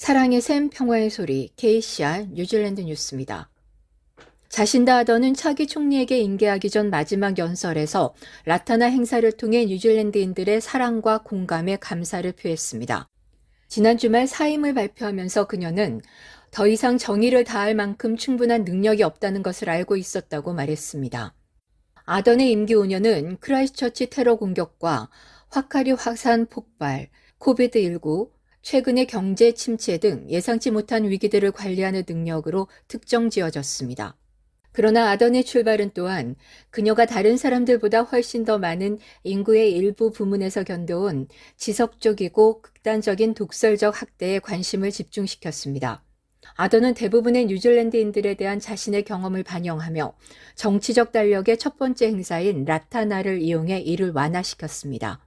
사랑의 샘, 평화의 소리, KCR 뉴질랜드 뉴스입니다. 자신다 아더는 차기 총리에게 인계하기 전 마지막 연설에서 라타나 행사를 통해 뉴질랜드인들의 사랑과 공감에 감사를 표했습니다. 지난 주말 사임을 발표하면서 그녀는 더 이상 정의를 다할 만큼 충분한 능력이 없다는 것을 알고 있었다고 말했습니다. 아던의 임기 5년은 크라이스처치 테러 공격과 화카리 화산 폭발, 코비드19, 최근의 경제 침체 등 예상치 못한 위기들을 관리하는 능력으로 특정 지어졌습니다. 그러나 아던의 출발은 또한 그녀가 다른 사람들보다 훨씬 더 많은 인구의 일부 부문에서 견뎌온 지속적이고 극단적인 독설적 학대에 관심을 집중시켰습니다. 아던은 대부분의 뉴질랜드인들에 대한 자신의 경험을 반영하며 정치적 달력의 첫 번째 행사인 라타나를 이용해 이를 완화시켰습니다.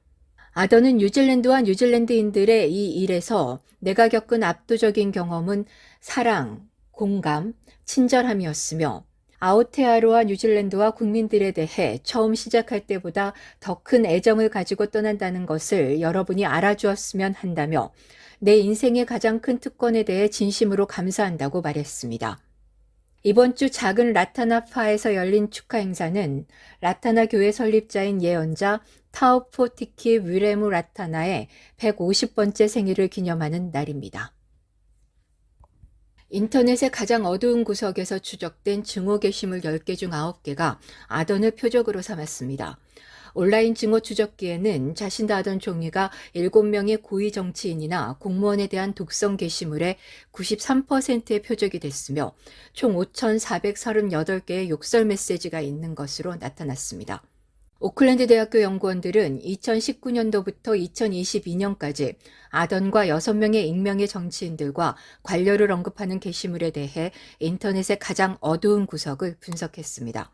아던은 뉴질랜드와 뉴질랜드인들의 이 일에서 내가 겪은 압도적인 경험은 사랑, 공감, 친절함이었으며 아오테아로아 뉴질랜드와 국민들에 대해 처음 시작할 때보다 더 큰 애정을 가지고 떠난다는 것을 여러분이 알아주었으면 한다며 내 인생의 가장 큰 특권에 대해 진심으로 감사한다고 말했습니다. 이번 주 작은 라타나파에서 열린 축하 행사는 라타나 교회 설립자인 예언자 타우포티키 위레무 라타나의 150번째 생일을 기념하는 날입니다. 인터넷의 가장 어두운 구석에서 추적된 증오 게시물 10개 중 9개가 아던을 표적으로 삼았습니다. 온라인 증오 추적기에는 자신도 아던 총리가 7명의 고위 정치인이나 공무원에 대한 독성 게시물의 93%의 표적이 됐으며 총 5,438개의 욕설 메시지가 있는 것으로 나타났습니다. 오클랜드 대학교 연구원들은 2019년도부터 2022년까지 아던과 6명의 익명의 정치인들과 관료를 언급하는 게시물에 대해 인터넷의 가장 어두운 구석을 분석했습니다.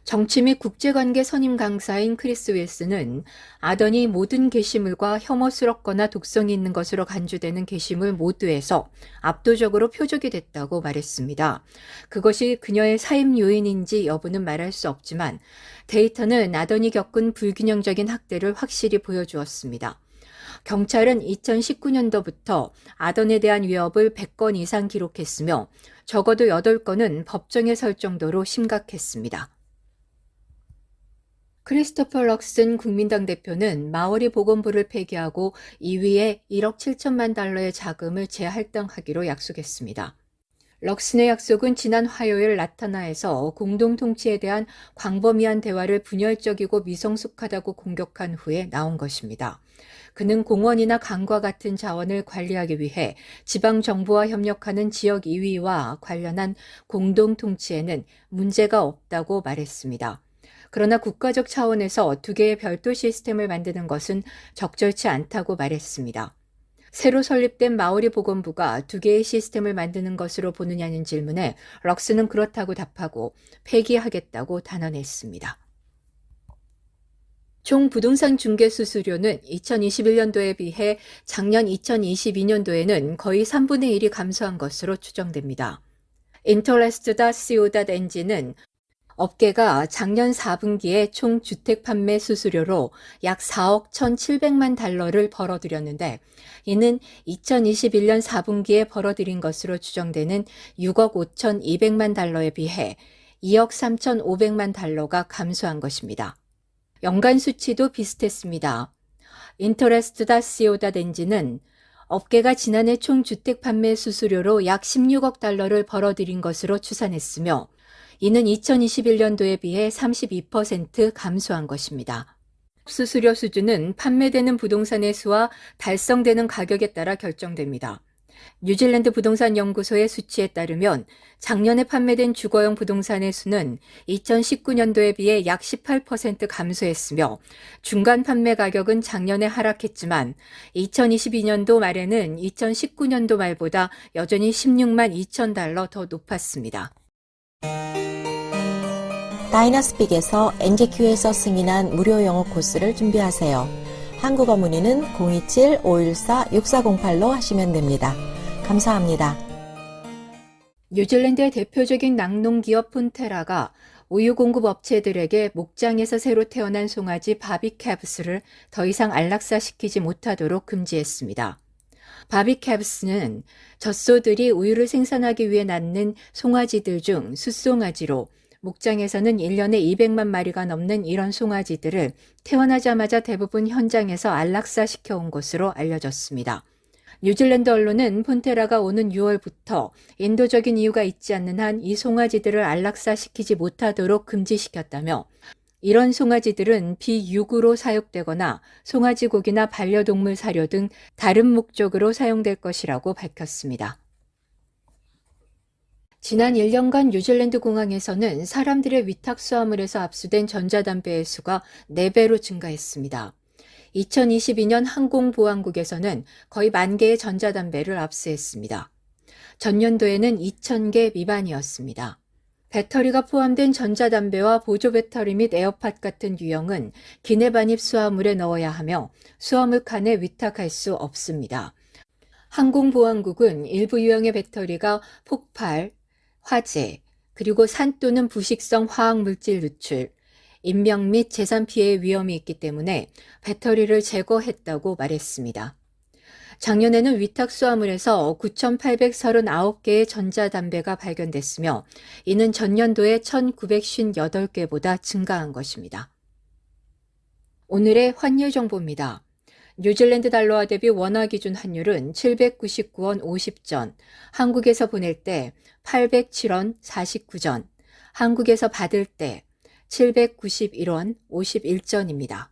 정치 및 국제관계 선임 강사인 크리스 윌슨은 아던이 모든 게시물과 혐오스럽거나 독성이 있는 것으로 간주되는 게시물 모두에서 압도적으로 표적이 됐다고 말했습니다. 그것이 그녀의 사임 요인인지 여부는 말할 수 없지만 데이터는 아던이 겪은 불균형적인 학대를 확실히 보여주었습니다. 경찰은 2019년도부터 아던에 대한 위협을 100건 이상 기록했으며 적어도 8건은 법정에 설 정도로 심각했습니다. 크리스토퍼 럭슨 국민당 대표는 마오리 보건부를 폐기하고 2위에 1억 7천만 달러의 자금을 재할당하기로 약속했습니다. 럭슨의 약속은 지난 화요일 라타나에서 공동 통치에 대한 광범위한 대화를 분열적이고 미성숙하다고 공격한 후에 나온 것입니다. 그는 공원이나 강과 같은 자원을 관리하기 위해 지방정부와 협력하는 지역 2위와 관련한 공동 통치에는 문제가 없다고 말했습니다. 그러나 국가적 차원에서 2개의 별도 시스템을 만드는 것은 적절치 않다고 말했습니다. 새로 설립된 마오리 보건부가 2개의 시스템을 만드는 것으로 보느냐는 질문에 럭스는 그렇다고 답하고 폐기하겠다고 단언했습니다. 총 부동산 중개 수수료는 2021년도에 비해 작년 2022년도에는 거의 3분의 1이 감소한 것으로 추정됩니다. Interest.co.NG는 업계가 작년 4분기에 총 주택 판매 수수료로 약 4억 1,700만 달러를 벌어들였는데 이는 2021년 4분기에 벌어들인 것으로 추정되는 6억 5,200만 달러에 비해 2억 3,500만 달러가 감소한 것입니다. 연간 수치도 비슷했습니다. Interest.co.NG는 업계가 지난해 총 주택 판매 수수료로 약 16억 달러를 벌어들인 것으로 추산했으며 이는 2021년도에 비해 32% 감소한 것입니다. 수수료 수준은 판매되는 부동산의 수와 달성되는 가격에 따라 결정됩니다. 뉴질랜드 부동산 연구소의 수치에 따르면 작년에 판매된 주거용 부동산의 수는 2019년도에 비해 약 18% 감소했으며 중간 판매 가격은 작년에 하락했지만 2022년도 말에는 2019년도 말보다 여전히 16만 2천 달러 더 높았습니다. 다이너스픽에서 NGQ에서 승인한 무료 영어 코스를 준비하세요. 한국어 문의는 027-514-6408로 하시면 됩니다. 감사합니다. 뉴질랜드의 대표적인 낙농기업 폰테라가 우유 공급 업체들에게 목장에서 새로 태어난 송아지 바비캡스를 더 이상 안락사시키지 못하도록 금지했습니다. 바비캡스는 젖소들이 우유를 생산하기 위해 낳는 송아지들 중 숫송아지로 목장에서는 1년에 200만 마리가 넘는 이런 송아지들을 태어나자마자 대부분 현장에서 안락사시켜 온 것으로 알려졌습니다. 뉴질랜드 언론은 폰테라가 오는 6월부터 인도적인 이유가 있지 않는 한 이 송아지들을 안락사시키지 못하도록 금지시켰다며 이런 송아지들은 비육으로 사육되거나 송아지 고기나 반려동물 사료 등 다른 목적으로 사용될 것이라고 밝혔습니다. 지난 1년간 뉴질랜드 공항에서는 사람들의 위탁수화물에서 압수된 전자담배의 수가 4배로 증가했습니다. 2022년 항공보안국에서는 거의 10,000개의 전자담배를 압수했습니다. 전년도에는 2,000개 미만이었습니다. 배터리가 포함된 전자담배와 보조배터리 및 에어팟 같은 유형은 기내 반입 수화물에 넣어야 하며 수화물 칸에 위탁할 수 없습니다. 항공보안국은 일부 유형의 배터리가 폭발, 화재, 그리고 산 또는 부식성 화학물질 누출, 인명 및 재산 피해의 위험이 있기 때문에 배터리를 제거했다고 말했습니다. 작년에는 위탁 수화물에서 9,839개의 전자담배가 발견됐으며 이는 전년도의 1,958개보다 증가한 것입니다. 오늘의 환율 정보입니다. 뉴질랜드 달러화 대비 원화 기준 환율은 799원 50전, 한국에서 보낼 때 807원 49전, 한국에서 받을 때 791원 51전입니다.